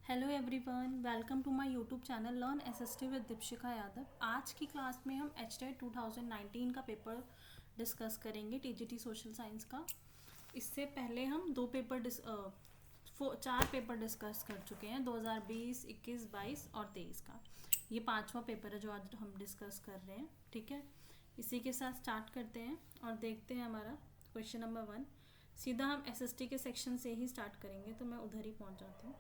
Hello everyone, welcome to my YouTube channel learn SST with Deepshikha Yadav. आज की class में हम एचटेट 2019 का पेपर डिस्कस करेंगे, टीजीटी सोशल साइंस का। इससे पहले हम चार पेपर डिस्कस कर चुके हैं, 2020, 21, 22 और 23 का। ये पांचवा पेपर है जो आज हम डिस्कस कर रहे हैं। ठीक है, इसी के साथ स्टार्ट करते हैं और देखते हैं हमारा क्वेश्चन नंबर 1। सीधा हम एसएसटी के सेक्शन से ही स्टार्ट करेंगे, तो मैं उधर ही पहुंच जाती हूँ।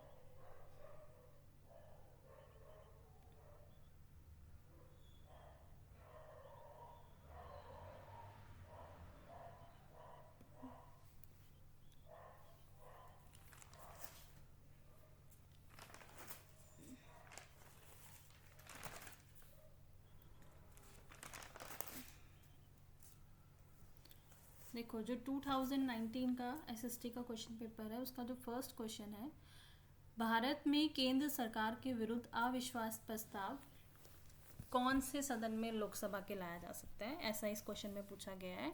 देखो, जो 2019 का एसएसटी का क्वेश्चन पेपर है, उसका जो फर्स्ट क्वेश्चन है, भारत में केंद्र सरकार के विरुद्ध अविश्वास प्रस्ताव कौन से सदन में लोकसभा के लाया जा सकता है, ऐसा इस क्वेश्चन में पूछा गया है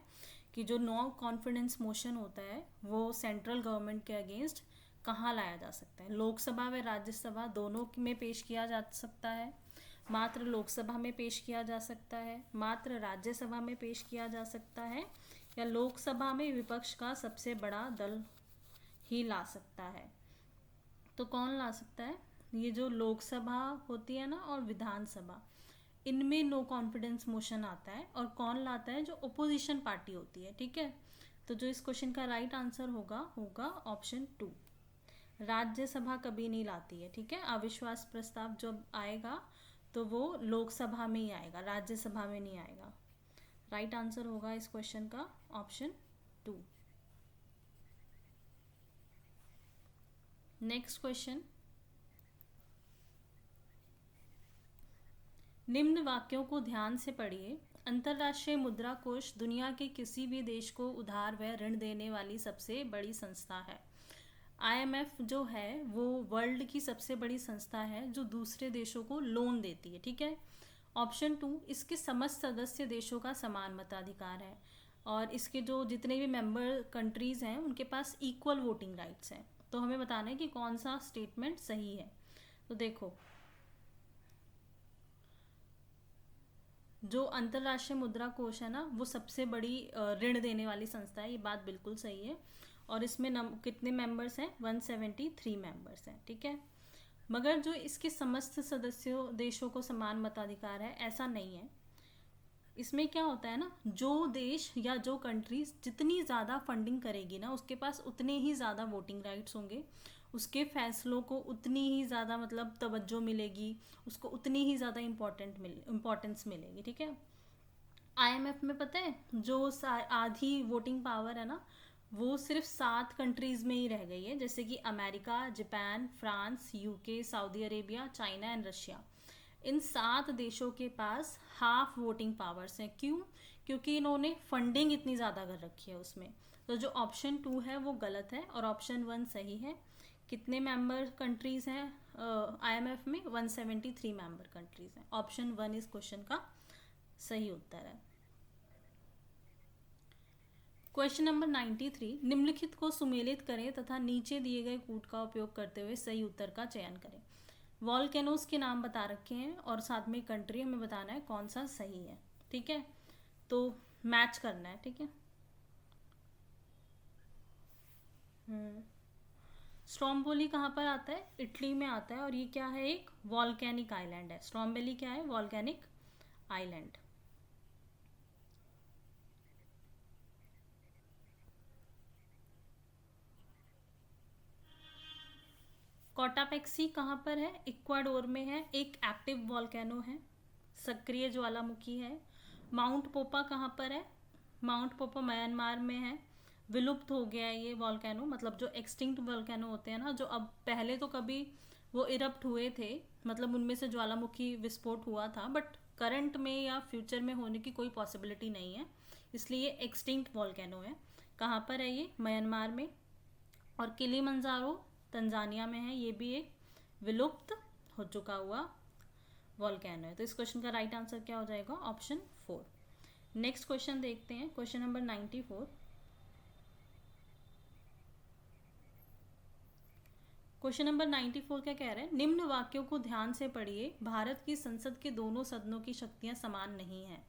कि जो नो कॉन्फिडेंस मोशन होता है वो सेंट्रल गवर्नमेंट के अगेंस्ट कहाँ लाया जा सकता है। लोकसभा व राज्यसभा दोनों में पेश किया जा सकता है, मात्र लोकसभा में पेश किया जा सकता है, मात्र राज्यसभा में पेश किया जा सकता है, या लोकसभा में विपक्ष का सबसे बड़ा दल ही ला सकता है। तो कौन ला सकता है? ये जो लोकसभा होती है ना और विधानसभा, इनमें नो कॉन्फिडेंस मोशन आता है। और कौन लाता है? जो ओपोजिशन पार्टी होती है। ठीक है, तो जो इस क्वेश्चन का राइट आंसर होगा ऑप्शन 2। राज्यसभा कभी नहीं लाती है। ठीक है, अविश्वास प्रस्ताव जब आएगा तो वो लोकसभा में ही आएगा, राज्यसभा में नहीं आएगा। राइट आंसर होगा इस क्वेश्चन का ऑप्शन 2। नेक्स्ट क्वेश्चन, निम्न वाक्यों को ध्यान से पढ़िए। अंतर्राष्ट्रीय मुद्रा कोष दुनिया के किसी भी देश को उधार व ऋण देने वाली सबसे बड़ी संस्था है। आईएमएफ जो है वो वर्ल्ड की सबसे बड़ी संस्था है जो दूसरे देशों को लोन देती है। ठीक है, ऑप्शन 2, इसके समस्त सदस्य देशों का समान मताधिकार है और इसके जो जितने भी मेंबर कंट्रीज हैं उनके पास इक्वल वोटिंग राइट्स हैं। तो हमें बताना है कि कौन सा स्टेटमेंट सही है। तो देखो, जो अंतर्राष्ट्रीय मुद्रा कोष है ना वो सबसे बड़ी ऋण देने वाली संस्था है, ये बात बिल्कुल सही है। और इसमें कितने मेंबर्स हैं? 173 मेंबर्स हैं। ठीक है, मगर जो इसके समस्त सदस्यों देशों को समान मताधिकार है, ऐसा नहीं है। इसमें क्या होता है ना, जो देश या जो कंट्रीज जितनी ज़्यादा फंडिंग करेगी ना उसके पास उतने ही ज़्यादा वोटिंग राइट्स होंगे, उसके फैसलों को उतनी ही ज़्यादा मतलब तवज्जो मिलेगी, उसको उतनी ही ज़्यादा इम्पोर्टेंस मिलेगी। ठीक है, आईएमएफ में पता है जो आधी वोटिंग पावर है ना वो सिर्फ 7 कंट्रीज में ही रह गई है, जैसे कि America, Japan, France, UK, Saudi Arabia, China and Russia. इन 7 देशों के पास हाफ वोटिंग पावर्स हैं। क्यों? क्योंकि इन्होंने फंडिंग इतनी ज़्यादा कर रखी है उसमें। तो जो ऑप्शन 2 है वो गलत है और ऑप्शन 1 सही है। कितने मेंबर कंट्रीज हैं आईएमएफ में? 173 मेंबर कंट्रीज हैं। ऑप्शन 1 इस क्वेश्चन का सही उत्तर है। क्वेश्चन नंबर 93, निम्नलिखित को सुमेलित करें तथा नीचे दिए गए कूट का उपयोग करते हुए सही उत्तर का चयन करें। वॉल्केनोस के नाम बता रखे हैं और साथ में कंट्री हमें बताना है कौन सा सही है। ठीक है, तो मैच करना है। ठीक है, स्ट्रोम्बोली कहाँ पर आता है? इटली में आता है और ये क्या है? एक वॉल्केनिक आइलैंड है। स्ट्रोम्बोली क्या है? Volcanic island. कोटापेक्सी कहाँ पर है? इक्वाडोर में है, एक एक्टिव वॉल्केनो है, सक्रिय ज्वालामुखी है। माउंट पोपा कहाँ पर है? माउंट पोपा म्यांमार में है, विलुप्त हो गया है ये वॉल्केनो। मतलब जो एक्सटिंक्ट वॉल्केनो होते हैं ना, जो अब पहले तो कभी वो इरप्ट हुए थे, मतलब उनमें से ज्वालामुखी विस्फोट हुआ था, बट करंट में या फ्यूचर में होने की कोई पॉसिबिलिटी नहीं है, इसलिए एक्सटिंक्ट वॉल्केनो है। कहाँ पर है ये? म्यांमार में। और किलिमंजारो तंजानिया में है, ये भी एक विलुप्त हो चुका हुआ वॉल्केनो है। तो इस क्वेश्चन का राइट आंसर क्या हो जाएगा? ऑप्शन 4। नेक्स्ट क्वेश्चन देखते हैं, क्वेश्चन नंबर 94। क्वेश्चन नंबर 94 क्या कह रहे हैं, निम्न वाक्यों को ध्यान से पढ़िए, भारत की संसद के दोनों सदनों की शक्तियां समान नहीं हैं।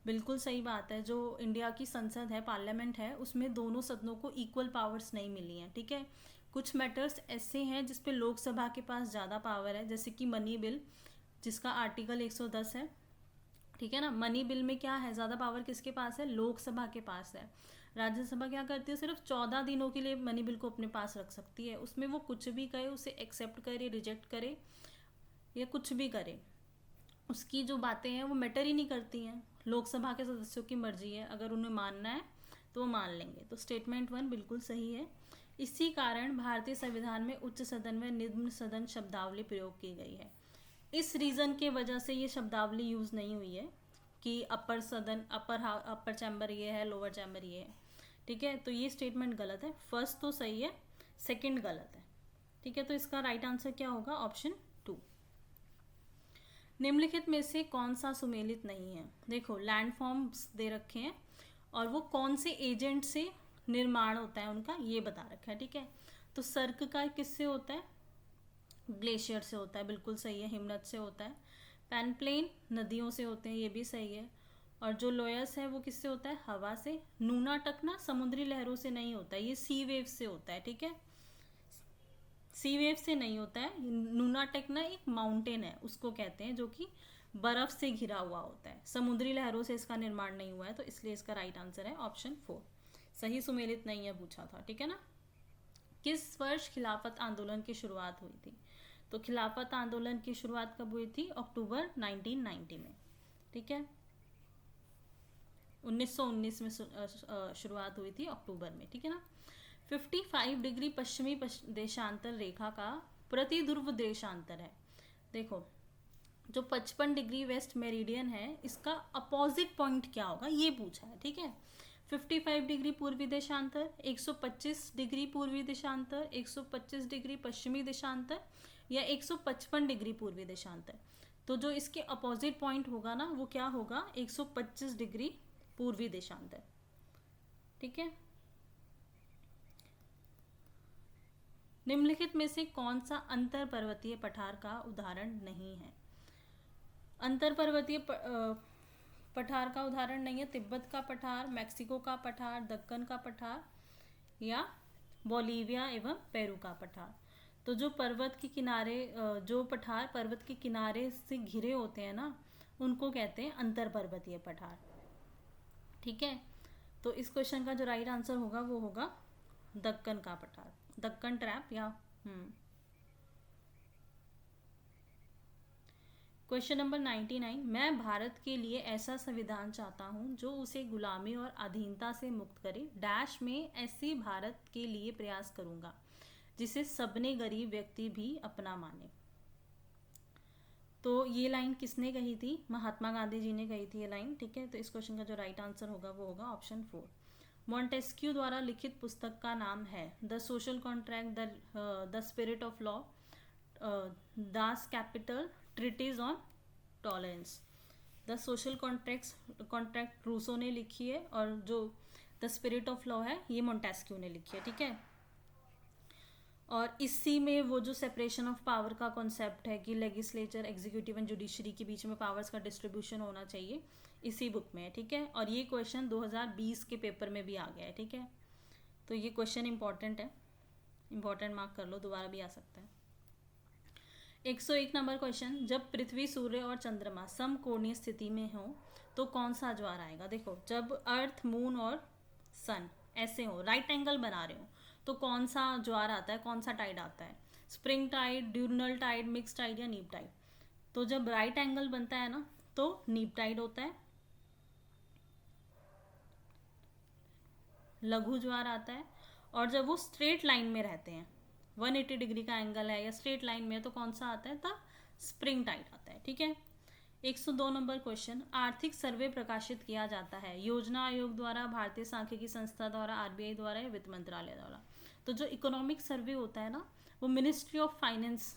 बिल्कुल सही बात है, जो इंडिया की संसद है, पार्लियामेंट है, उसमें दोनों सदनों को इक्वल पावर्स नहीं मिली हैं, ठीक है। कुछ मैटर्स ऐसे हैं जिसपे लोकसभा के पास ज़्यादा पावर है, जैसे कि मनी बिल जिसका आर्टिकल 110 है, ठीक है ना। मनी बिल में क्या है, ज़्यादा पावर किसके पास है, लोकसभा के पास है। राज्यसभा क्या करती है, सिर्फ 14 दिनों के लिए मनी बिल को अपने पास रख सकती है, उसमें वो कुछ भी करे, उसे एक्सेप्ट करे, रिजेक्ट करे या कुछ भी करे, उसकी जो बातें हैं वो मैटर ही नहीं करती हैं। लोकसभा के सदस्यों की मर्जी है, अगर उन्हें मानना है तो वो मान लेंगे। तो स्टेटमेंट 1 बिल्कुल सही है। इसी कारण भारतीय संविधान में उच्च सदन व निम्न सदन शब्दावली प्रयोग की गई है। इस रीज़न के वजह से ये शब्दावली यूज़ नहीं हुई है कि अपर सदन, अपर चैम्बर ये है, लोअर चैम्बर ये है, ठीक है। तो ये स्टेटमेंट गलत है। फर्स्ट तो सही है, सेकंड गलत है, ठीक है। तो इसका राइट आंसर क्या होगा, ऑप्शन 2। निम्नलिखित में से कौन सा सुमेलित नहीं है। देखो लैंडफॉर्म्स दे रखे हैं और वो कौन से एजेंट से निर्माण होता है उनका ये बता रखा है, ठीक है। तो सर्क का किससे होता है, ग्लेशियर से होता है, बिल्कुल सही है। हिमनद से होता है। पैनप्लेन नदियों से होते हैं, ये भी सही है। और जो लोयस है वो किससे होता है, हवा से। नूना टकना समुद्री लहरों से नहीं होता है, ये सी वेव से होता है, ठीक है। सी वेव से नहीं होता है। नूना टेकना एक माउंटेन है, उसको कहते हैं, जो कि बर्फ से घिरा हुआ होता है। समुद्री लहरों से इसका निर्माण नहीं हुआ है, तो इसलिए इसका राइट आंसर है ऑप्शन 4। सही सुमेलित नहीं है पूछा था, ठीक है ना। किस वर्ष खिलाफत आंदोलन की शुरुआत हुई थी। तो खिलाफत आंदोलन की शुरुआत कब हुई थी, अक्टूबर 1990 में, ठीक है। 1919 में शुरुआत हुई थी अक्टूबर में, ठीक है ना। 55 डिग्री पश्चिमी देशांतर रेखा का प्रतिध्रुव देशांतर है। देखो जो 55 डिग्री वेस्ट मेरिडियन है, इसका अपोजिट पॉइंट क्या होगा ये पूछा है, ठीक है। 55 डिग्री पूर्वी देशांतर, 125 डिग्री पूर्वी देशांतर, 125 डिग्री पश्चिमी देशांतर या 155 डिग्री पूर्वी देशांतर। तो जो इसके अपोजिट पॉइंट होगा ना वो क्या होगा, 125 डिग्री पूर्वी देशांतर, ठीक है। निम्नलिखित में से कौन सा अंतर पर्वतीय पठार का उदाहरण नहीं है। अंतर पर्वतीय पठार का उदाहरण नहीं है तिब्बत का पठार, मैक्सिको का पठार, दक्कन का पठार या बोलीविया एवं पेरू का पठार। तो जो पर्वत के किनारे, जो पठार पर्वत के किनारे से घिरे होते हैं ना, उनको कहते हैं अंतर पर्वतीय पठार, ठीक है। तो इस क्वेश्चन का जो राइट आंसर होगा वो होगा दक्कन का पठार, दक्कन ट्रैप या क्वेश्चन नंबर 99, मैं भारत के लिए ऐसा संविधान चाहता हूँ जो उसे गुलामी और अधीनता से मुक्त करे, डैश में ऐसे भारत के लिए प्रयास करूँगा जिसे सबने गरीब व्यक्ति भी अपना माने। तो ये लाइन किसने कही थी, महात्मा गांधी जी ने कही थी ये लाइन, ठीक है। तो इस क्वेश्चन का जो राइट आंसर होगा वो होगा ऑप्शन 4। मॉन्टेस्क्यू द्वारा लिखित पुस्तक का नाम है the social contract, the spirit of law, Das Kapital, treatise on tolerance. The social contract Rousseau ने लिखी है और जो द स्पिरिट ऑफ लॉ है ये मॉन्टेस्क्यू ने लिखी है, ठीक है। और इसी में वो जो सेपरेशन ऑफ पावर का कॉन्सेप्ट है कि लेजिस्लेचर, एग्जीक्यूटिव एंड जुडिशरी के बीच में पावर्स का डिस्ट्रीब्यूशन होना चाहिए, इसी बुक में है, ठीक है। और ये क्वेश्चन 2020 के पेपर में भी आ गया है, ठीक है। तो ये क्वेश्चन इंपॉर्टेंट है, इंपॉर्टेंट मार्क कर लो, दोबारा भी आ सकता है। 101 नंबर क्वेश्चन, जब पृथ्वी, सूर्य और चंद्रमा समकोणीय स्थिति में हो तो कौन सा ज्वार आएगा। देखो जब अर्थ, मून और सन ऐसे हो, राइट एंगल बना रहे हो, तो कौन सा ज्वार आता है, कौन सा टाइड आता है, spring tide, diurnal tide, mix tide या नीप टाइड। तो जब राइट एंगल बनता है ना तो नीप टाइड होता है, लघु ज्वार आता है। और जब वो स्ट्रेट लाइन में रहते हैं, 180 डिग्री का एंगल है या स्ट्रेट लाइन में है, तो कौन सा आता है, तब स्प्रिंग टाइड आता है, ठीक है। 102 नंबर क्वेश्चन, आर्थिक सर्वे प्रकाशित किया जाता है योजना आयोग द्वारा, भारतीय सांख्यिकी संस्था द्वारा, आरबीआई द्वारा या वित्त मंत्रालय द्वारा। तो जो इकोनॉमिक सर्वे होता है ना वो मिनिस्ट्री ऑफ फाइनेंस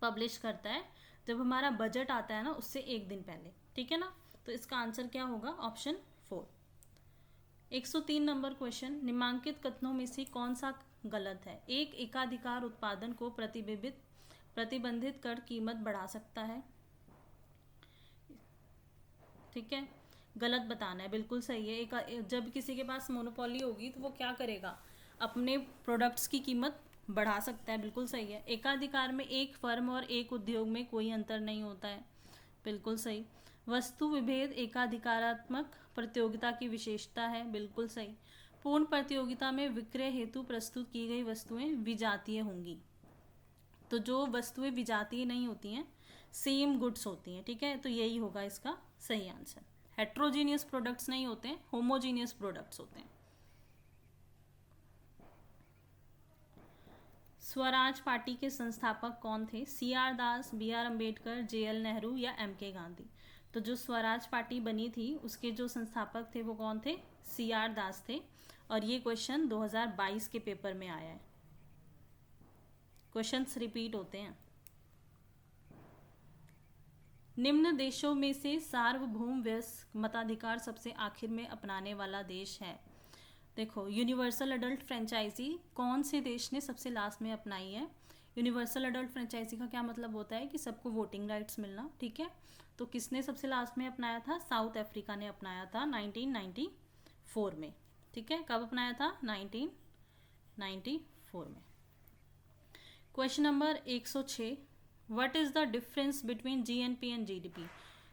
पब्लिश करता है जब हमारा बजट आता है ना उससे एक दिन पहले, ठीक है ना। तो इसका आंसर क्या होगा, ऑप्शन 4। 103 नंबर क्वेश्चन, निम्नलिखित कथनों में से कौन सा गलत है? एक, एकाधिकार उत्पादन को प्रतिबंधित कर कीमत बढ़ा सकता है। ठीक है, गलत बताना है, बिल्कुल सही है। जब किसी के पास मोनोपोली होगी तो वो क्या करेगा? अपने प्रोडक्ट्स की कीमत बढ़ा सकता है, बिल्कुल सही है। एकाधिकार में एक फर्म और एक उद्योग में कोई अंतर नहीं होता है, बिल्कुल सही। वस्तु विभेद एकाधिकारात्मक प्रतियोगिता की विशेषता है, बिल्कुल सही। पूर्ण प्रतियोगिता में विक्रय हेतु प्रस्तुत की गई वस्तुएं विजातीय होंगी। तो जो वस्तुएं विजातीय नहीं होती हैं, सेम गुड्स होती हैं। ठीक है, तो यही होगा इसका सही आंसर। हेट्रोजीनियस प्रोडक्ट्स नहीं होते हैं, होमोजीनियस प्रोडक्ट्स होते हैं। स्वराज पार्टी के संस्थापक कौन थे? C R Das, B R Ambedkar, J L Nehru या एम के गांधी? तो जो स्वराज पार्टी बनी थी उसके जो संस्थापक थे वो कौन थे? सी आर दास थे। और ये क्वेश्चन 2022 के पेपर में आया है। क्वेश्चंस रिपीट होते हैं। निम्न देशों में से सार्वभौम वयस्क मताधिकार सबसे आखिर में अपनाने वाला देश है। देखो, यूनिवर्सल अडल्ट फ्रेंचाइजी कौन से देश ने सबसे लास्ट में अपनाई है? यूनिवर्सल अडल्ट फ्रेंचाइजी का क्या मतलब होता है कि सबको वोटिंग राइट्स मिलना। ठीक है, तो किसने सबसे लास्ट में अपनाया था? साउथ अफ्रीका ने अपनाया था 1994 में। ठीक है, कब अपनाया था? 1994 में। Question number 106, what is the difference between GNP and GDP?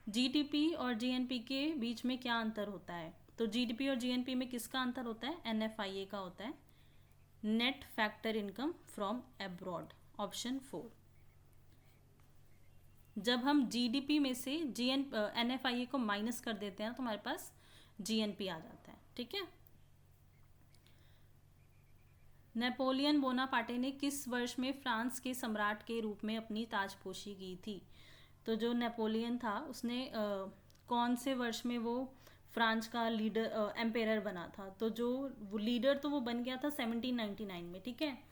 GDP और जीएनपी के बीच में क्या अंतर होता है? तो जीडीपी और जीएनपी में किसका अंतर होता है? एनएफआईए का होता है, net factor income from abroad, option 4। जब हम जीडीपी में से एनएफआईए को माइनस कर देते हैं तो हमारे पास जीएनपी आ जाता है। ठीक है। नेपोलियन बोनापार्टे ने किस वर्ष में फ्रांस के सम्राट के रूप में अपनी ताजपोशी की थी? तो जो नेपोलियन था उसने कौन से वर्ष में वो फ्रांस का लीडर एम्पेरर बना था? तो जो वो लीडर तो वो बन गया था 1799 में। ठीक है,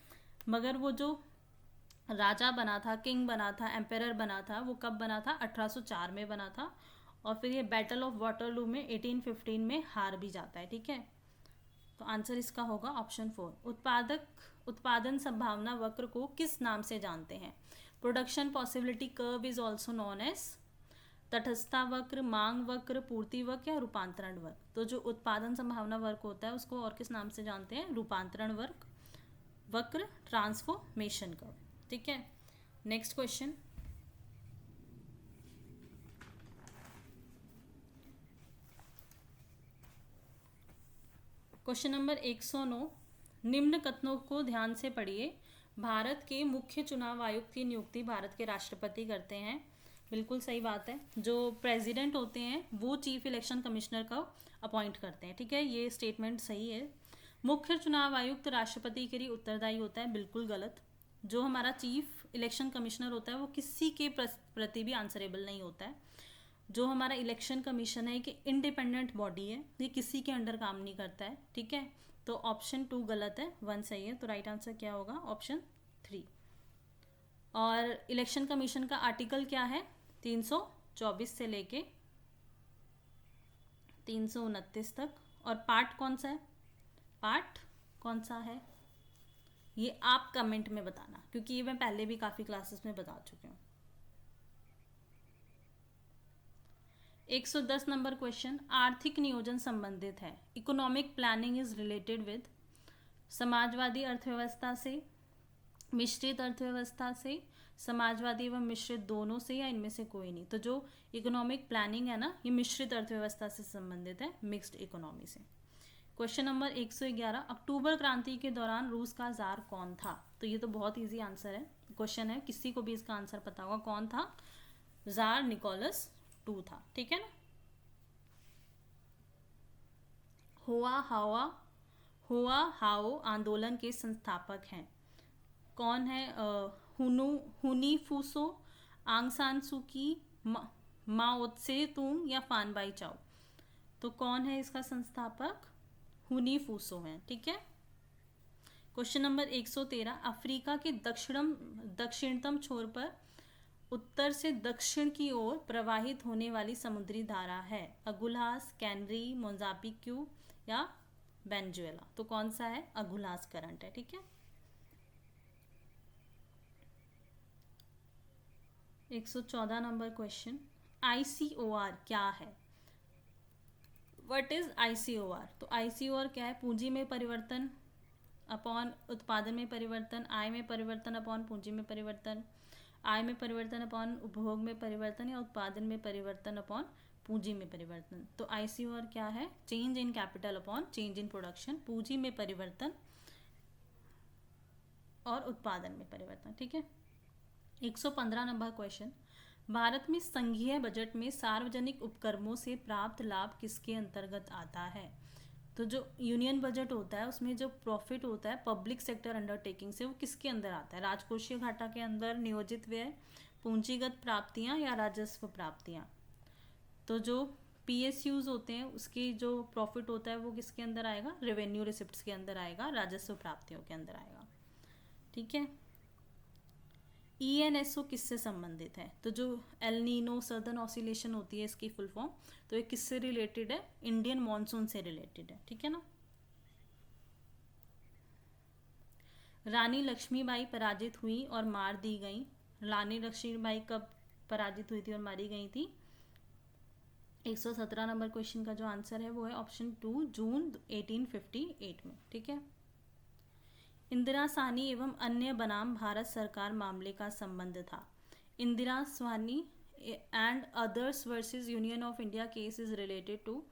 मगर वो जो राजा बना था, किंग बना था, एम्पेरर बना था, वो कब बना था? 1804 में बना था। और फिर ये बैटल ऑफ वाटरलू में 1815 में हार भी जाता है। ठीक है, तो आंसर इसका होगा ऑप्शन 4। उत्पादन संभावना वक्र को किस नाम से जानते हैं? Production possibility curve is also known as तटस्थता वक्र, मांग वक्र, पूर्ति वक्र या रूपांतरण वक्र? तो जो उत्पादन संभावना वक्र होता है उसको और किस नाम से जानते हैं? रूपांतरण वक्र, ट्रांसफॉर्मेशन कर्व। ठीक है, नेक्स्ट क्वेश्चन। क्वेश्चन नंबर 109, निम्न कथनों को ध्यान से पढ़िए। भारत के मुख्य चुनाव आयुक्त की नियुक्ति भारत के राष्ट्रपति करते हैं, बिल्कुल सही बात है। जो प्रेसिडेंट होते हैं वो चीफ इलेक्शन कमिश्नर का अपॉइंट करते हैं। ठीक है, ये स्टेटमेंट सही है। मुख्य चुनाव आयुक्त राष्ट्रपति के लिए उत्तरदायी होता है, बिल्कुल गलत। जो हमारा चीफ इलेक्शन कमिश्नर होता है वो किसी के प्रति भी आंसरेबल नहीं होता है। जो हमारा इलेक्शन कमीशन है कि इंडिपेंडेंट बॉडी है, ये किसी के अंडर काम नहीं करता है। ठीक है, तो ऑप्शन 2 गलत है, 1 सही है। तो राइट आंसर क्या होगा? ऑप्शन 3। और इलेक्शन कमीशन का आर्टिकल क्या है? 324 से लेके 329 तक। और पार्ट कौन सा है? पार्ट कौन सा है ये आप कमेंट में बताना, क्योंकि ये मैं पहले भी काफ़ी क्लासेस में बता चुकी हूँ। 110 नंबर क्वेश्चन, आर्थिक नियोजन संबंधित है। Economic planning is related with Samajwadi अर्थव्यवस्था से, मिश्रित अर्थव्यवस्था से, समाजवादी एवं मिश्रित दोनों से, या इनमें से कोई नहीं। तो जो इकोनॉमिक प्लानिंग है ना, ये मिश्रित अर्थव्यवस्था से संबंधित है, मिक्स्ड इकोनॉमी से। क्वेश्चन नंबर 111, अक्टूबर क्रांति के दौरान रूस का जार कौन था? तो ये तो बहुत इजी आंसर है, क्वेश्चन है, किसी को भी इसका आंसर पता होगा। कौन था? जार निकोलस 2 था। ठीक है ना। हुआ हाओ आंदोलन के संस्थापक हैं। कौन है? हुनी फूसो, आंग सान सूकी, माओ त्से तुंग या फान बाई चाओ? तो कौन है इसका संस्थापक? हुनी फूसो हैं। ठीक है। क्वेश्चन नंबर 113, अफ्रीका के दक्षिणतम छोर पर उत्तर से दक्षिण की ओर प्रवाहित होने वाली समुद्री धारा है? अगुल्हास, कैनरी, मोजाम्बिक्यू या वेनेजुएला। तो कौन सा है? अगुलास करंट है, ठीक है। 114 नंबर क्वेश्चन, ICOR क्या है? What is ICOR? तो ICOR क्या है? पूंजी में परिवर्तन अपॉन उत्पादन में परिवर्तन, आय में परिवर्तन अपॉन पूंजी में परिवर्तन, आय में परिवर्तन अपॉन उपभोग में परिवर्तन, या उत्पादन में परिवर्तन अपॉन पूंजी में परिवर्तन। तो ICOR क्या है? Change in capital upon change in production, पूंजी में परिवर्तन और उत्पादन में परिवर्तन, ठीक है। 115 नंबर क्वेश्चन, भारत में संघीय बजट में सार्वजनिक उपक्रमों से प्राप्त लाभ किसके अंतर्गत आता है? तो जो यूनियन बजट होता है उसमें जो प्रॉफिट होता है पब्लिक सेक्टर अंडरटेकिंग से, वो किसके अंदर आता है? राजकोषीय घाटा के अंदर, नियोजित व्यय, पूंजीगत प्राप्तियां या राजस्व प्राप्तियां? तो जो PSUs होते हैं उसकी जो प्रॉफिट होता है वो किसके अंदर आएगा? रेवेन्यू रिसिप्ट्स के अंदर आएगा, राजस्व प्राप्तियों के अंदर आएगा, ठीक है। ENSO किससे संबंधित है? तो जो एल नीनो सदर्न ऑसिलेशन होती है इसकी फुल फॉर्म, तो ये किससे रिलेटेड है? इंडियन मॉनसून से रिलेटेड है, ठीक है ना। रानी लक्ष्मीबाई पराजित हुई और मार दी गई। रानी लक्ष्मीबाई कब पराजित हुई थी और मारी गई थी? 117 नंबर क्वेश्चन का जो आंसर है वो है ऑप्शन 2, जून 1858 में, ठीक है। इंदिरा साहनी एवं अन्य बनाम भारत सरकार मामले का संबंध था। Indira Sawhney and others versus Union of India case is related to,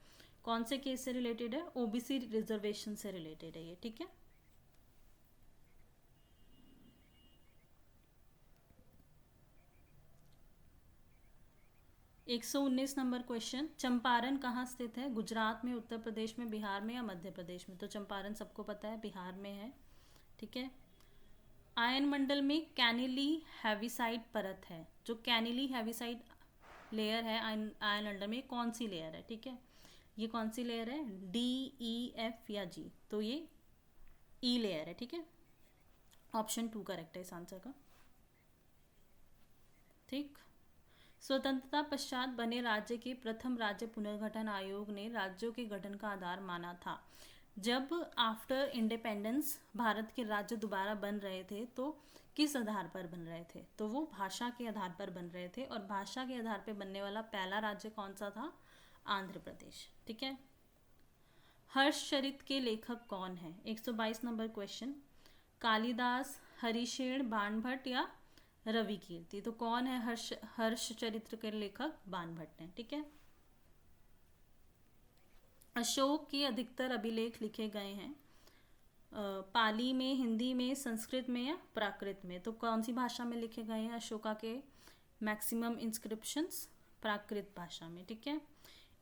कौन से केस से रिलेटेड है? OBC रिजर्वेशन से रिलेटेड है ये, ठीक है। 119 नंबर क्वेश्चन, चंपारण कहाँ स्थित है? गुजरात में, उत्तर प्रदेश में, बिहार में या मध्य प्रदेश में? तो चंपारण सबको पता है बिहार में है, ठीक है। आयन मंडल में कैनिली हैविसाइड परत है। जो कैनिली हैविसाइड लेयर है आयन मंडल में, कौन सी लेयर है? ठीक है, ये कौन सी लेयर है? D, E, F या G? तो ये E लेयर है, ठीक है। ऑप्शन 2 करेक्ट है इस आंसर का, ठीक। स्वतंत्रता पश्चात बने राज्य के प्रथम राज्य पुनर्गठन आयोग ने राज्यों के गठन का आधार माना था। जब आफ्टर इंडिपेंडेंस भारत के राज्य दोबारा बन रहे थे तो किस आधार पर बन रहे थे? तो वो भाषा के आधार पर बन रहे थे, और भाषा के आधार पर बनने वाला पहला राज्य कौन सा था? आंध्र प्रदेश, ठीक है। हर्षचरित के लेखक कौन है? 122 नंबर क्वेश्चन, कालिदास, हरिशेण, बाणभट्ट या रवि कीर्ति? तो कौन है हर्षचरित्र के लेखक? बाणभट्ट हैं, ठीक है। अशोक के अधिकतर अभिलेख लिखे गए हैं पाली में, हिंदी में, संस्कृत में या प्राकृत में? तो कौन सी भाषा में लिखे गए हैं अशोका के मैक्सिमम इंस्क्रिप्शंस? प्राकृत भाषा में, ठीक है।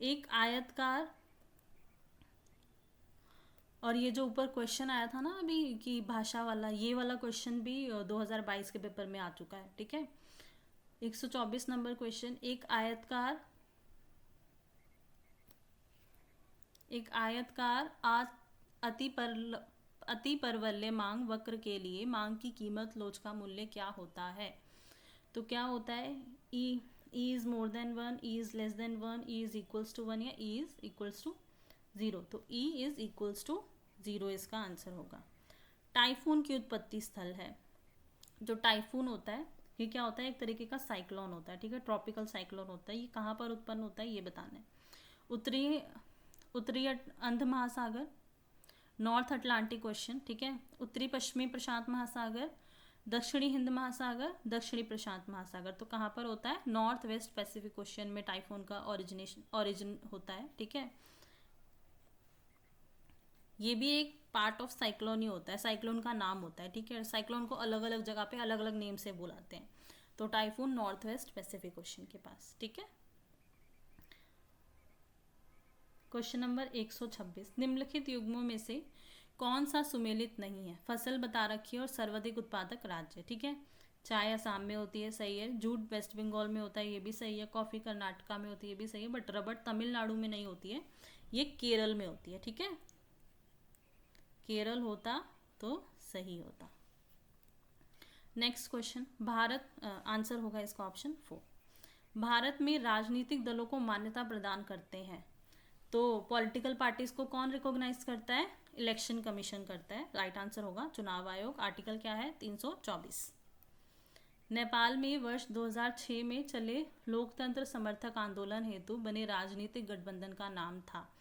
एक आयतकार, और ये जो ऊपर क्वेश्चन आया था ना अभी कि भाषा वाला, ये वाला क्वेश्चन भी 2022 के पेपर में आ चुका है, ठीक है। 124 नंबर क्वेश्चन, एक आयतकार अति परवलय मांग वक्र के लिए मांग की कीमत लोच का मूल्य क्या होता है? तो क्या होता है? E is more than 1, E is less than 1, E is equals to 1 या E इज इक्वल्स टू 0? तो E इज इक्वल्स टू 0 इसका आंसर होगा। टाइफून की उत्पत्ति स्थल है। जो टाइफून होता है ये क्या होता है? एक तरीके का साइक्लोन होता है, ठीक है, ट्रॉपिकल साइक्लोन होता है। ये कहाँ पर उत्पन्न होता है ये बताना है। उत्तरी अंध महासागर, नॉर्थ अटलांटिक ओशन, ठीक है, उत्तरी पश्चिमी प्रशांत महासागर, दक्षिणी हिंद महासागर, दक्षिणी प्रशांत महासागर। तो कहाँ पर होता है? नॉर्थ वेस्ट पैसिफिक ओशन में टाइफून का ओरिजिन होता है, ठीक है। ये भी एक पार्ट ऑफ साइक्लोन ही होता है, साइक्लोन का नाम होता है, ठीक है। साइक्लोन को अलग अलग जगह पे अलग अलग नेम से बुलाते हैं। तो typhoon north west Pacific ocean के पास, ठीक है। क्वेश्चन नंबर 126, निम्नलिखित युग्मों में से कौन सा सुमेलित नहीं है? फसल बता रखी है और सर्वाधिक उत्पादक राज्य, ठीक है। चाय असम में होती है, सही है। जूट वेस्ट बंगाल में होता है, ये भी सही है। कॉफ़ी कर्नाटका में होती है, ये भी सही है। बट रबड़ तमिलनाडु में नहीं होती है, ये केरल में होती है, ठीक है। केरल होता तो सही होता। नेक्स्ट क्वेश्चन, आंसर होगा इसका ऑप्शन 4। भारत में राजनीतिक दलों को मान्यता प्रदान करते हैं तो पॉलिटिकल पार्टीज को कौन रिकॉग्नाइज करता है? इलेक्शन कमीशन करता है, राइट आंसर होगा चुनाव आयोग। आर्टिकल क्या है 324। नेपाल में वर्ष 2006 में चले लोकतंत्र समर्थक आंदोलन हेतु बने राजनीतिक गठबंधन का नाम था।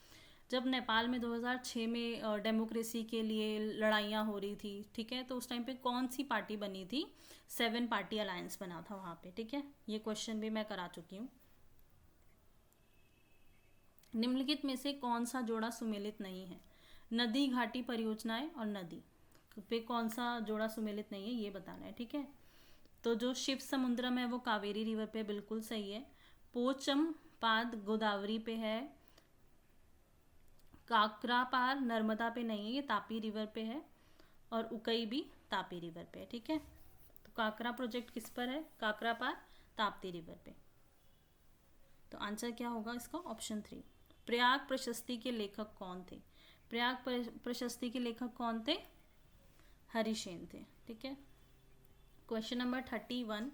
जब नेपाल में 2006 में डेमोक्रेसी के लिए लड़ाइयाँ हो रही थी, ठीक है, तो उस टाइम पे कौन सी पार्टी बनी थी? 7 पार्टी अलायंस बना था वहाँ पे, ठीक है। ये क्वेश्चन भी मैं करा चुकी हूँ। निम्नलिखित में से कौन सा जोड़ा सुमेलित नहीं है? नदी घाटी परियोजनाएं और नदी पे कौन सा जोड़ा सुमेलित नहीं है, ये बताना है, ठीक है। तो जो शिव समुद्रम है वो कावेरी रिवर पे बिल्कुल सही है। पोचमपाद गोदावरी पे है। काकरापार नर्मदा पे नहीं है, ये तापी रिवर पे है। और उकई भी तापी रिवर पे है, ठीक है। तो काकरा प्रोजेक्ट किस पर है? काकरापार ताप्ती रिवर पे। तो आंसर क्या होगा इसका? ऑप्शन 3। प्रयाग प्रशस्ति के लेखक कौन थे? प्रयाग प्रशस्ति के लेखक कौन थे? हरिसेन थे, ठीक है। Question number 131।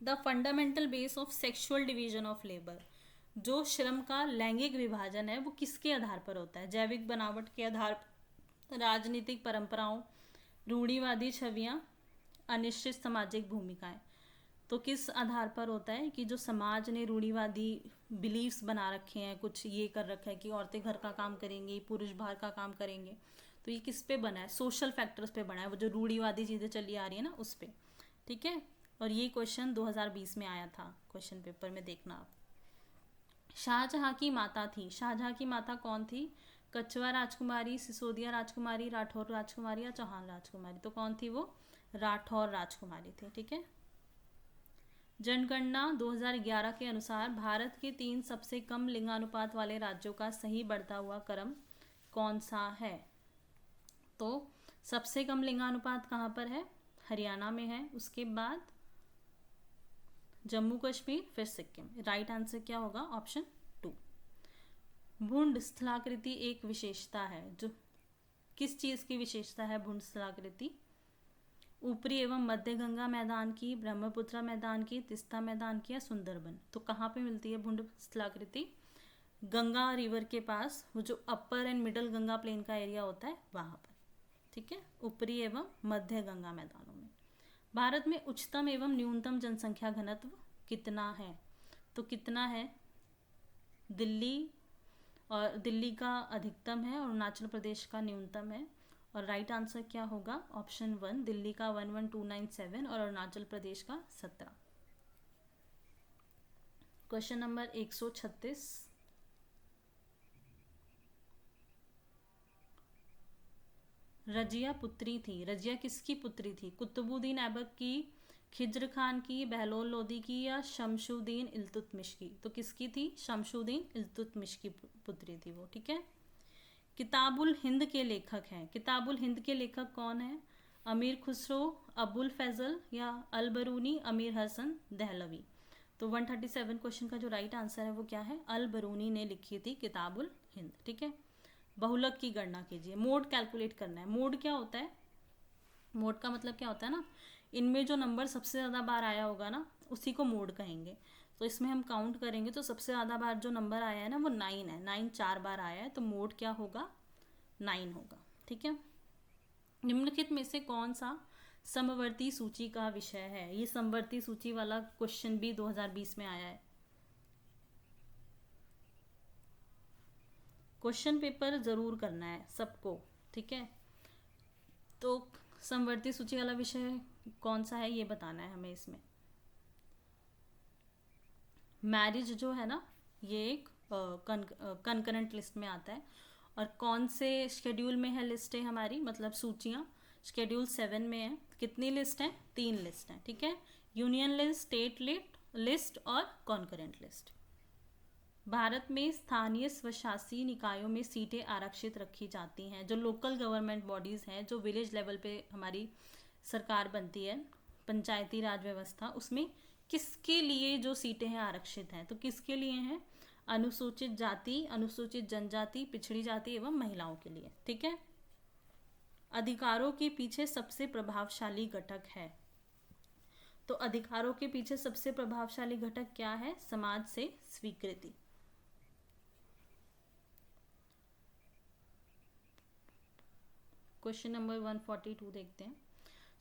The fundamental base of sexual division of labour, जो श्रम का लैंगिक विभाजन है वो किसके आधार पर होता है? जैविक बनावट के आधार, राजनीतिक परंपराओं, रूढ़िवादी छवियां, अनिश्चित सामाजिक भूमिकाएं। तो किस आधार पर होता है कि जो समाज ने रूढ़िवादी बिलीव्स बना रखे हैं, कुछ ये कर रखा है कि औरतें घर का काम करेंगी, पुरुष बाहर का काम करेंगे, तो ये किस पे बना है? सोशल फैक्टर्स पे बना है, वो जो रूढ़िवादी चीज़ें चली आ रही है ना उस पे, ठीक है। और ये क्वेश्चन 2020 में आया था क्वेश्चन पेपर में, देखना आप। शाहजहां की माता थी, शाहजहां की माता कौन थी? कछवा राजकुमारी, सिसोदिया राजकुमारी, राठौर राजकुमारी या चौहान राजकुमारी? तो कौन थी वो? राठौर राजकुमारी थी, ठीक है। जनगणना 2011 के अनुसार भारत के 3 सबसे कम लिंगानुपात वाले राज्यों का सही बढ़ता हुआ क्रम कौन सा है? तो सबसे कम लिंगानुपात कहाँ पर है? हरियाणा में है, उसके बाद जम्मू कश्मीर, फिर सिक्किम। राइट आंसर क्या होगा? ऑप्शन 2। भूंड स्थलाकृति एक विशेषता है, जो किस चीज़ की विशेषता है भूंड स्थलाकृति? ऊपरी एवं मध्य गंगा मैदान की, ब्रह्मपुत्र मैदान की, तिस्ता मैदान की या सुंदरबन? तो कहाँ पे मिलती है भूंड स्थलाकृति? गंगा रिवर के पास, वो जो अपर एंड मिडल गंगा प्लेन का एरिया होता है वहाँ पर, ठीक है, ऊपरी एवं मध्य गंगा मैदानों में। भारत में उच्चतम एवं न्यूनतम जनसंख्या घनत्व कितना है? तो कितना है? दिल्ली का अधिकतम है और अरुणाचल प्रदेश का न्यूनतम है। और राइट आंसर क्या होगा? ऑप्शन 1, दिल्ली का 11,297 और अरुणाचल प्रदेश का 17। Question number 136। रजिया पुत्री थी, रजिया किसकी पुत्री थी? कुतुबुद्दीन ऐबक की, खिज्र खान की, बहलोल लोदी की या शमशुद्दीन इल्तुतमिश की? तो किसकी थी? शमशुद्दीन इल्तुतमिश की पुत्री थी वो, ठीक है। किताबुल हिंद के लेखक हैं, किताबुल हिंद के लेखक कौन है? अमीर खुसरो, अबुल फैजल या अल बरूनी, अमीर हसन दहलवी? तो 137 क्वेश्चन का जो राइट आंसर है वो क्या है? अल बरूनी ने लिखी थी किताबुल हिंद, ठीक है। बहुलक की गणना कीजिए, मोड कैलकुलेट करना है। मोड क्या होता है? मोड का मतलब क्या होता है ना, इनमें जो नंबर सबसे ज़्यादा बार आया होगा ना उसी को मोड कहेंगे। तो इसमें हम काउंट करेंगे तो सबसे ज़्यादा बार जो नंबर आया है ना वो 9 है, 9 4 बार आया है, तो मोड क्या होगा? 9 होगा, ठीक है। निम्नलिखित में से कौन सा समवर्ती सूची का विषय है? ये समवर्ती सूची वाला क्वेश्चन भी 2020 में आया है। क्वेश्चन पेपर जरूर करना है सबको, ठीक है। तो समवर्ती सूची वाला विषय कौन सा है ये बताना है हमें। इसमें मैरिज जो है ना ये एक कंकरेंट लिस्ट में आता है। और कौन से शेड्यूल में है लिस्ट है हमारी, मतलब सूचियाँ? शेड्यूल 7 में है। कितनी लिस्ट है? 3 लिस्ट है, ठीक है। यूनियन लिस्ट, स्टेट लिस्ट और कॉन्करेंट लिस्ट। भारत में स्थानीय स्वशासी निकायों में सीटें आरक्षित रखी जाती हैं, जो लोकल गवर्नमेंट बॉडीज़ हैं, जो विलेज लेवल पे हमारी सरकार बनती है, पंचायती राज व्यवस्था, उसमें किसके लिए जो सीटें हैं आरक्षित हैं? तो किसके लिए हैं? अनुसूचित जाति, अनुसूचित जनजाति, पिछड़ी जाति एवं महिलाओं के लिए, ठीक है। अधिकारों के पीछे सबसे प्रभावशाली घटक है, तो अधिकारों के पीछे सबसे प्रभावशाली घटक क्या है? समाज से स्वीकृति। क्वेश्चन नंबर 142 देखते हैं।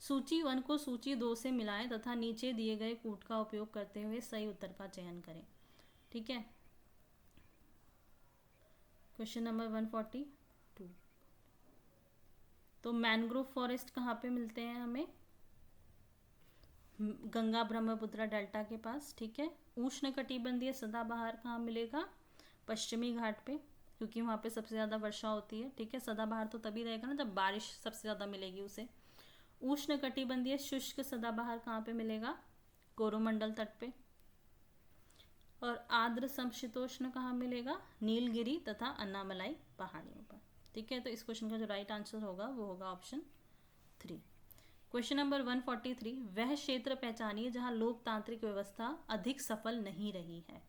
सूची 1 को सूची 2 से मिलाएं तथा नीचे दिए गए कूट का उपयोग करते हुए सही उत्तर का चयन करें। ठीक है, क्वेश्चन नंबर 142। तो मैनग्रोव फॉरेस्ट कहाँ पे मिलते हैं हमें? गंगा ब्रह्मपुत्र डेल्टा के पास। ठीक है, उष्णकटिबंधीय सदाबहार कहाँ मिलेगा? पश्चिमी घाट पे, क्योंकि वहाँ पे सबसे ज़्यादा वर्षा होती है। ठीक है, सदाबहार तो तभी रहेगा ना जब बारिश सबसे ज़्यादा मिलेगी उसे। उष्णकटिबंधीय शुष्क सदाबहार कहाँ पे मिलेगा? कोरोमंडल तट पे। और आर्द्र समशीतोष्ण कहाँ मिलेगा? नीलगिरी तथा अन्नामलाई पहाड़ियों पर। ठीक है, तो इस क्वेश्चन का जो राइट आंसर होगा वो होगा ऑप्शन 3। Question number 143। वह क्षेत्र पहचानिए जहां लोकतांत्रिक व्यवस्था अधिक सफल नहीं रही है।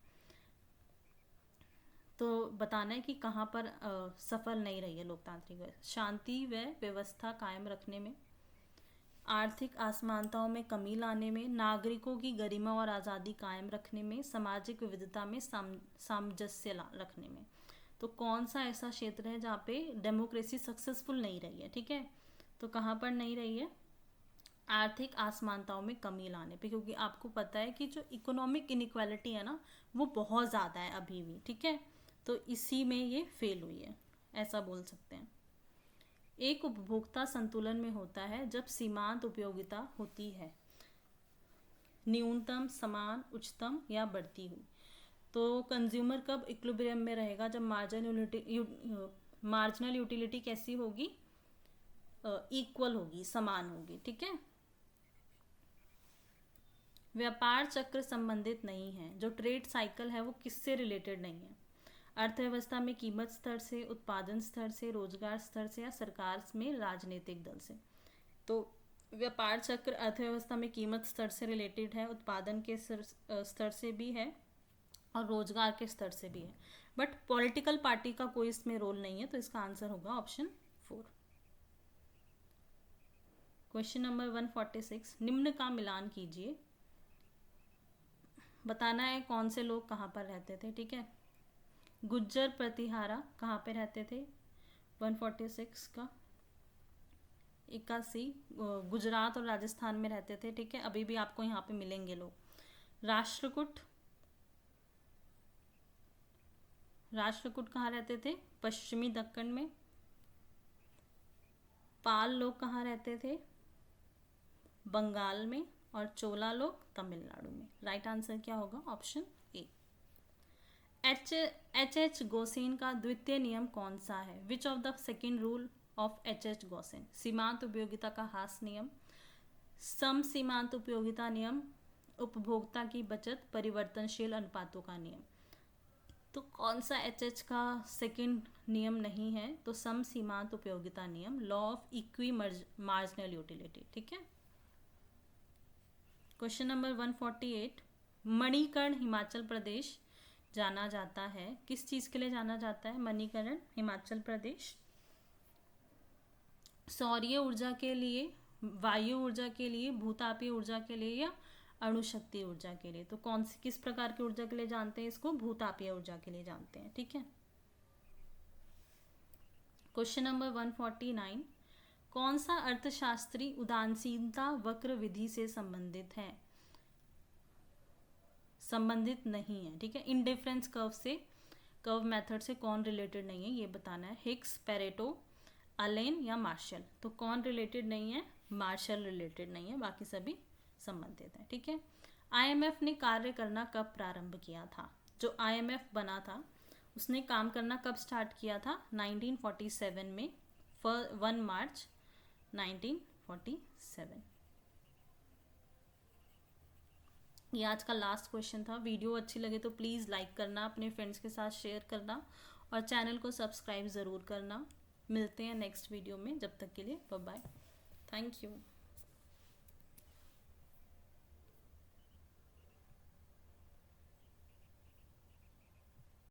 तो बताना है कि कहाँ पर सफल नहीं रही है लोकतांत्रिक व्यवस्था। शांति व व्यवस्था कायम रखने में, आर्थिक असमानताओं में कमी लाने में, नागरिकों की गरिमा और आज़ादी कायम रखने में, सामाजिक विविधता में सामंजस्य रखने में। तो कौन सा ऐसा क्षेत्र है जहाँ पे डेमोक्रेसी सक्सेसफुल नहीं रही है? ठीक है, तो कहाँ पर नहीं रही है? आर्थिक असमानताओं में कमी लाने पे, क्योंकि आपको पता है कि जो इकोनॉमिक इनइक्वालिटी है ना वो बहुत ज़्यादा है अभी भी। ठीक है, तो इसी में ये फेल हुई है, ऐसा बोल सकते हैं। एक उपभोक्ता संतुलन में होता है जब सीमांत उपयोगिता होती है, न्यूनतम, समान, उच्चतम या बढ़ती हुई। तो कंज्यूमर कब इक्विलिब्रियम में रहेगा? जब मार्जिनल यूटिलिटी कैसी होगी? इक्वल होगी, समान होगी। ठीक है, व्यापार चक्र संबंधित नहीं है। जो ट्रेड साइकिल है वो किससे रिलेटेड नहीं है? अर्थव्यवस्था में कीमत स्तर से, उत्पादन स्तर से, रोजगार स्तर से, या सरकार में राजनीतिक दल से। तो व्यापार चक्र अर्थव्यवस्था में कीमत स्तर से रिलेटेड है, उत्पादन के स्तर से भी है और रोजगार के स्तर से भी है, बट पॉलिटिकल पार्टी का कोई इसमें रोल नहीं है। तो इसका आंसर होगा ऑप्शन 4। Question number 146। निम्न का मिलान कीजिए। बताना है कौन से लोग कहाँ पर रहते थे। ठीक है, गुज्जर प्रतिहारा कहाँ पे रहते थे? 146 का 81 गुजरात और राजस्थान में रहते थे। ठीक है, अभी भी आपको यहाँ पे मिलेंगे लोग। राष्ट्रकूट कहाँ रहते थे? पश्चिमी दक्कन में। पाल लोग कहाँ रहते थे? बंगाल में। और चोला लोग तमिलनाडु में। राइट आंसर क्या होगा? Option A. एच गोसेन का द्वितीय नियम कौन सा है? Which of the second rule of H Gaussian? सीमांत उपयोगिता का हास नियम, सम सीमांत उपयोगिता नियम, उपभोक्ता की बचत, परिवर्तनशील अनुपातों का नियम। तो कौन सा एच का सेकेंड नियम नहीं है? तो सम सीमांत उपयोगिता नियम, law of equi marginal utility. ठीक है, क्वेश्चन नंबर 148। मणिकर्ण हिमाचल प्रदेश जाना जाता है, किस चीज़ के लिए जाना जाता है मणिकर्ण हिमाचल प्रदेश? सौर्य ऊर्जा के लिए, वायु ऊर्जा के लिए, भूतापीय ऊर्जा के लिए, या अणुशक्ति ऊर्जा के लिए? तो कौन सी किस प्रकार की ऊर्जा के लिए जानते हैं इसको? भूतापीय ऊर्जा के लिए जानते हैं। ठीक है, क्वेश्चन नंबर 149। कौन सा अर्थशास्त्री उदासीनता वक्र विधि से संबंधित है? संबंधित नहीं है। ठीक है, इंडिफरेंस कर्व से, कर्व मेथड से कौन रिलेटेड नहीं है ये बताना है। हिग्स, पेरेटो, अलेन या मार्शल? तो कौन रिलेटेड नहीं है? मार्शल रिलेटेड नहीं है, बाकी सभी संबंधित है। ठीक है, आईएमएफ ने कार्य करना कब प्रारंभ किया था? जो आईएमएफ बना था उसने काम करना कब स्टार्ट किया था? 1947 में, 1 मार्च 1947। ये आज का लास्ट क्वेश्चन था। वीडियो अच्छी लगे तो प्लीज़ लाइक करना, अपने फ्रेंड्स के साथ शेयर करना और चैनल को सब्सक्राइब ज़रूर करना। मिलते हैं नेक्स्ट वीडियो में, जब तक के लिए बाय बाय, थैंक यू।